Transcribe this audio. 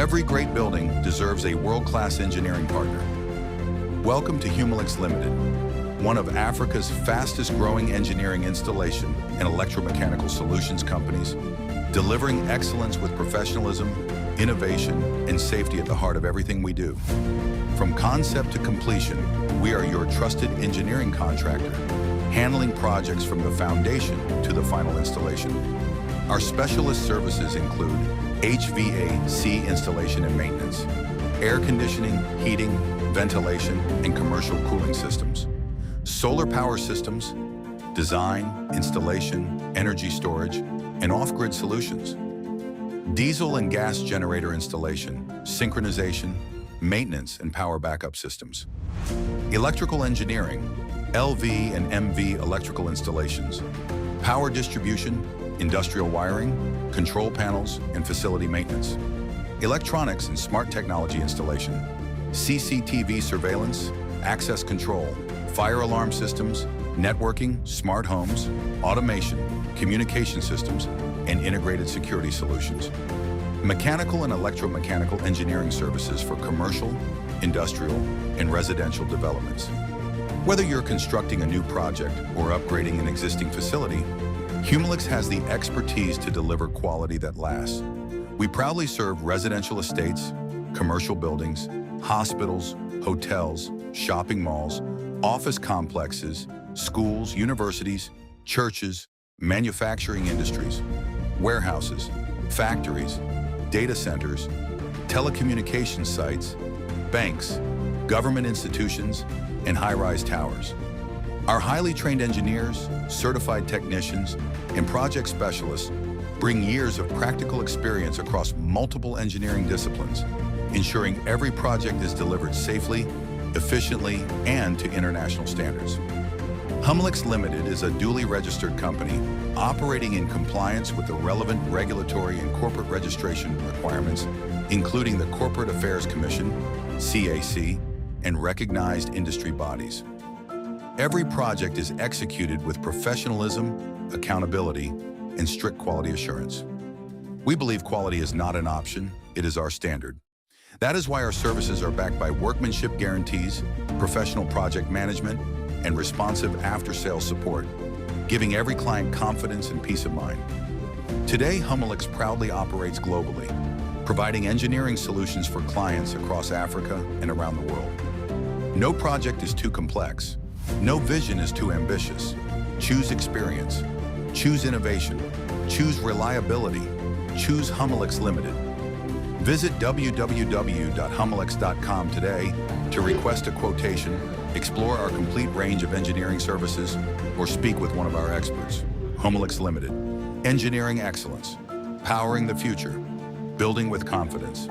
Every great building deserves a world-class engineering partner. Welcome to HUMELIX Limited, one of Africa's fastest-growing engineering installation and electromechanical solutions companies, delivering excellence with professionalism, innovation, and safety at the heart of everything we do. From concept to completion, we are your trusted engineering contractor, handling projects from the foundation to the final installation. Our specialist services include HVAC installation and maintenance, air conditioning, heating, ventilation, and commercial cooling systems, solar power systems, design, installation, energy storage, and off-grid solutions, diesel and gas generator installation, synchronization, maintenance, and power backup systems, electrical engineering, LV and MV electrical installations, power distribution, industrial wiring, control panels, and facility maintenance, electronics and smart technology installation, CCTV surveillance, access control, fire alarm systems, networking, smart homes, automation, communication systems, and integrated security solutions. Mechanical and electromechanical engineering services for commercial, industrial, and residential developments. Whether you're constructing a new project or upgrading an existing facility, HUMELIX has the expertise to deliver quality that lasts. We proudly serve residential estates, commercial buildings, hospitals, hotels, shopping malls, office complexes, schools, universities, churches, manufacturing industries, warehouses, factories, data centers, telecommunications sites, banks, government institutions, and high-rise towers. Our highly trained engineers, certified technicians, and project specialists bring years of practical experience across multiple engineering disciplines, ensuring every project is delivered safely, efficiently, and to international standards. HUMELIX Limited is a duly registered company operating in compliance with the relevant regulatory and corporate registration requirements, including the Corporate Affairs Commission, CAC, and recognized industry bodies. Every project is executed with professionalism, accountability, and strict quality assurance. We believe quality is not an option, it is our standard. That is why our services are backed by workmanship guarantees, professional project management, and responsive after-sales support, giving every client confidence and peace of mind. Today, HUMELIX proudly operates globally, providing engineering solutions for clients across Africa and around the world. No project is too complex. No vision is too ambitious. Choose experience. Choose innovation. Choose reliability. Choose HUMELIX Limited. Visit www.humelix.com today to request a quotation, explore our complete range of engineering services, or speak with one of our experts. HUMELIX Limited. Engineering excellence. Powering the future. Building with confidence.